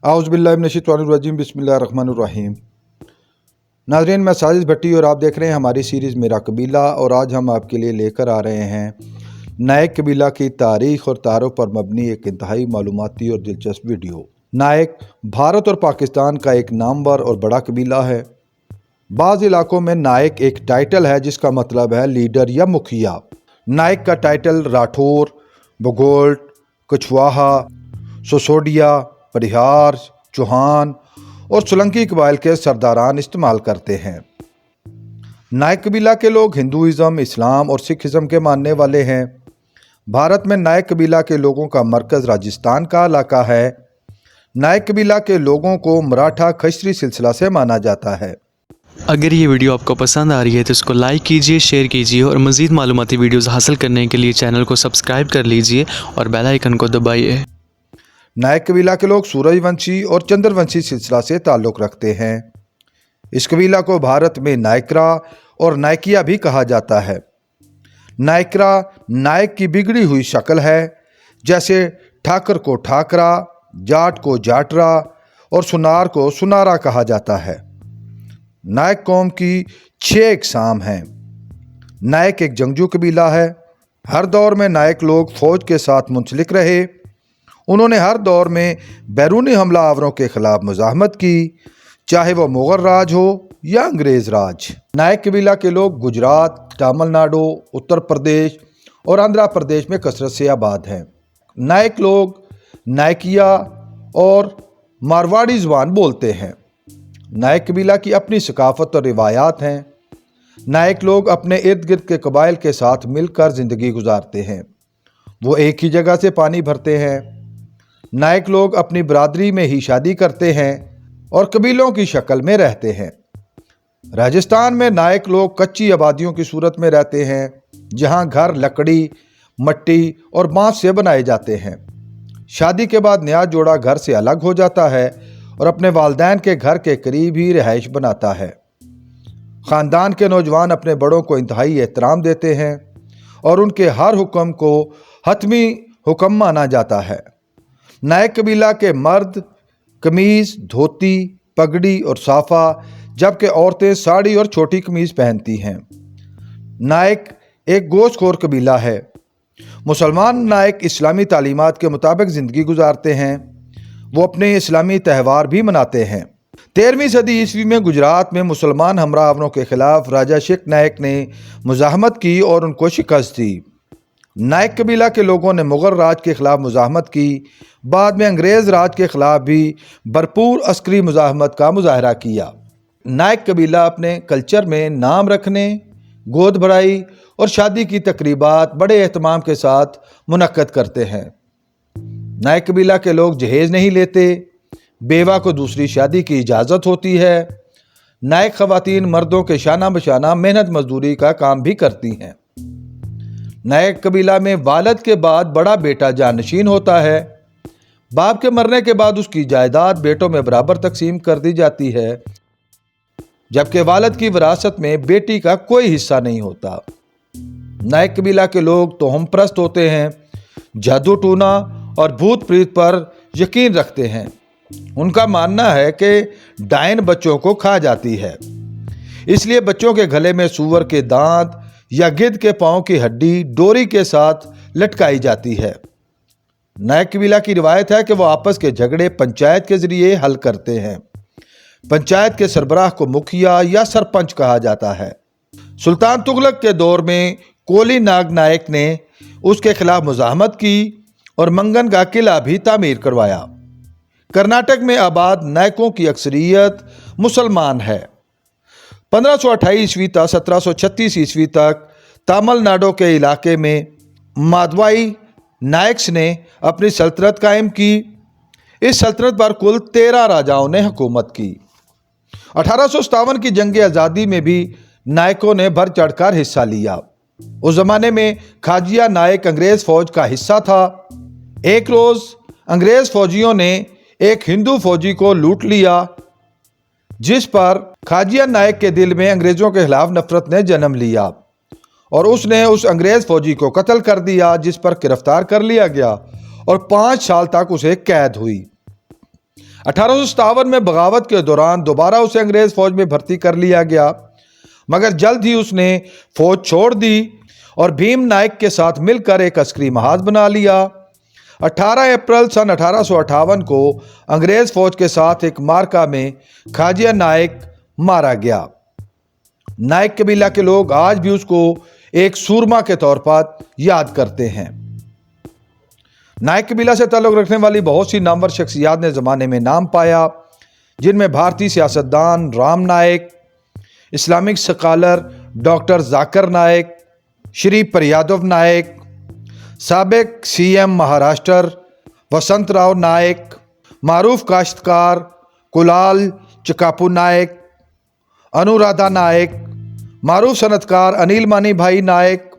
आउज़ुबिल्लाहिमिनश्शैतानिर्रजीम बिस्मिल्लाहिर्रहमानिर्रहीम। नाज़रीन, मैं साजिद भट्टी और आप देख रहे हैं हमारी सीरीज़ मेरा कबीला। और आज हम आपके लिए लेकर आ रहे हैं नायक कबीला की तारीख़ और तारुफ पर मबनी एक इंतहाई मालूमाती और दिलचस्प वीडियो। नायक भारत और पाकिस्तान का एक नामवर और बड़ा कबीला है। बाज़ इलाकों में नायक एक टाइटल है जिसका मतलब है लीडर या मुखिया। नायक का टाइटल राठौर, बघोल, कछवाहा, सोसोडिया, परिहार, चौहान और सोलंकी कबाइल के सरदारान इस्तेमाल करते हैं। नायक कबीला के लोग हिंदुइज़्म, इस्लाम और सिखिज़्म के मानने वाले हैं। भारत में नायक कबीला के लोगों का मरकज़ राजस्थान का इलाका है। नायक कबीला के लोगों को मराठा खश्तरी सिलसिला से माना जाता है। अगर ये वीडियो आपको पसंद आ रही है तो इसको लाइक कीजिए, शेयर कीजिए और मज़ीद मालूमाती वीडियोज़ हासिल करने के लिए चैनल को सब्सक्राइब कर लीजिए और बेल आइकन को दबाइए। नायक कबीला के लोग सूरजवंशी और चंद्रवंशी सिलसिला से ताल्लुक़ रखते हैं। इस कबीला को भारत में नायकरा और नायकिया भी कहा जाता है। नायकरा नायक की बिगड़ी हुई शक्ल है, जैसे ठाकर को ठाकरा, जाट को जाटरा और सुनार को सुनारा कहा जाता है। नायक कौम की 6 इकसाम हैं। नायक एक जंगजू कबीला है। हर दौर में नायक लोग फ़ौज के साथ मुंसलिक रहे। उन्होंने हर दौर में बैरूनी हमला आवरों के ख़िलाफ़ मुज़ाहमत की, चाहे वह मुग़ल राज हो या अंग्रेज़ राज। नायक कबीला के लोग गुजरात, तमिलनाडु, उत्तर प्रदेश और आंध्र प्रदेश में कसरत से आबाद हैं। नायक लोग नायकिया और मारवाड़ी ज़ुबान बोलते हैं। नायक कबीला की अपनी सकाफ़त और रिवायात हैं। नायक लोग अपने इर्द गिर्द के कबाइल के साथ मिलकर ज़िंदगी गुजारते हैं। वो एक ही जगह से पानी भरते हैं। नायक लोग अपनी बरादरी में ही शादी करते हैं और कबीलों की शक्ल में रहते हैं। राजस्थान में नायक लोग कच्ची आबादियों की सूरत में रहते हैं, जहां घर लकड़ी, मट्टी और बांस से बनाए जाते हैं। शादी के बाद नया जोड़ा घर से अलग हो जाता है और अपने वालिदैन के घर के करीब ही रिहाइश बनाता है। ख़ानदान के नौजवान अपने बड़ों को इंतहाई एहतराम देते हैं और उनके हर हुक्म को हतमी हुक्म माना जाता है। नायक कबीला के मर्द कमीज़, धोती, पगड़ी और साफ़ा, जबकि औरतें साड़ी और छोटी कमीज़ पहनती हैं। नायक एक गोश्तखोर कबीला है। मुसलमान नायक इस्लामी तालीमात के मुताबिक ज़िंदगी गुजारते हैं। वो अपने इस्लामी त्यौहार भी मनाते हैं। 13वीं सदी ईस्वी में गुजरात में मुसलमान हमरावरों के ख़िलाफ़ राजा शेख नायक ने मुज़ाहमत की और उनको शिकस्त दी। नायक कबीला के लोगों ने मुग़ल राज के ख़िलाफ़ मुज़ाहमत की। बाद में अंग्रेज़ राज के ख़िलाफ़ भी भरपूर अस्करी मुज़ाहमत का मुज़ाहरा किया। नायक कबीला अपने कल्चर में नाम रखने, गोद भराई और शादी की तकरीबात बड़े एहतमाम के साथ मुनक्कद करते हैं। नायक कबीला के लोग जहेज़ नहीं लेते। बेवा को दूसरी शादी की इजाज़त होती है। नायक ख़वातीन मर्दों के शाना बशाना मेहनत मजदूरी का काम भी करती हैं। नायक कबीला में वालिद के बाद बड़ा बेटा जानशीन होता है। बाप के मरने के बाद उसकी जायदाद बेटों में बराबर तकसीम कर दी जाती है, जबकि वालिद की विरासत में बेटी का कोई हिस्सा नहीं होता। नायक कबीला के लोग तोहम परस्त होते हैं, जादू टूना और भूत प्रीत पर यकीन रखते हैं। उनका मानना है कि डायन बच्चों को खा जाती है, इसलिए बच्चों के गले में सूअर के दांत या गिद्ध के पांव की हड्डी डोरी के साथ लटकाई जाती है। नायक कबीला की रिवायत है कि वो आपस के झगड़े पंचायत के जरिए हल करते हैं। पंचायत के सरबराह को मुखिया या सरपंच कहा जाता है। सुल्तान तुगलक के दौर में कोली नाग नायक ने उसके खिलाफ मुज़ाहमत की और मंगन का किला भी तामीर करवाया। कर्नाटक में आबाद नायकों की अक्सरियत मुसलमान है। 1528 ईस्वी तक 1736 ईस्वी तक तमिलनाडु के इलाके में मादवाई नायक्स ने अपनी सल्तनत कायम की। इस सल्तनत पर कुल 13 राजाओं ने हुकूमत की। 1857 की जंग आज़ादी में भी नायकों ने बढ़ चढ़कर हिस्सा लिया। उस ज़माने में खाजिया नायक अंग्रेज़ फ़ौज का हिस्सा था। एक रोज़ अंग्रेज़ फ़ौजियों ने एक हिंदू फौजी को लूट लिया, जिस पर खाजिया नायक के दिल में अंग्रेज़ों के खिलाफ नफरत ने जन्म लिया और उसने उस अंग्रेज़ फौजी को कत्ल कर दिया, जिस पर गिरफ्तार कर लिया गया और 5 साल तक उसे कैद हुई। 1857 में बगावत के दौरान दोबारा उसे अंग्रेज फौज में भर्ती कर लिया गया, मगर जल्द ही उसने फौज छोड़ दी और भीम नायक के साथ मिलकर एक अस्करी महाज बना लिया। 18 अप्रैल सन 1858 को अंग्रेज फौज के साथ एक मार्का में खाजिया नायक मारा गया। नायक कबीला के लोग आज भी उसको एक सूरमा के तौर पर याद करते हैं। नायक कबीला से ताल्लुक़ रखने वाली बहुत सी नामवर शख्सियात ने ज़माने में नाम पाया, जिनमें भारतीय सियासतदान राम नायक, इस्लामिक स्कॉलर डॉक्टर जाकिर नायक, श्री प्रयादव नायक, साबिक सीएम महाराष्ट्र वसंतराव नायक, मारूफ काश्तकार कुलाल चकापू नायक, अनुराधा नायक, मारूफ सनतकार अनिल मानी भाई नायक,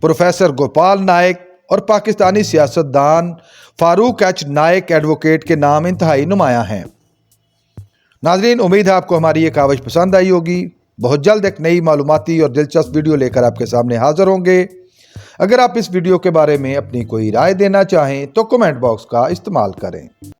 प्रोफेसर गोपाल नायक और पाकिस्तानी सियासतदान फारूक एच नायक एडवोकेट के नाम इंतहाई नुमायां हैं। नाजरीन, उम्मीद है आपको हमारी ये काविश पसंद आई होगी। बहुत जल्द एक नई मालूमाती और दिलचस्प वीडियो लेकर आपके सामने हाजिर होंगे। अगर आप इस वीडियो के बारे में अपनी कोई राय देना चाहें तो कमेंट बॉक्स का इस्तेमाल करें।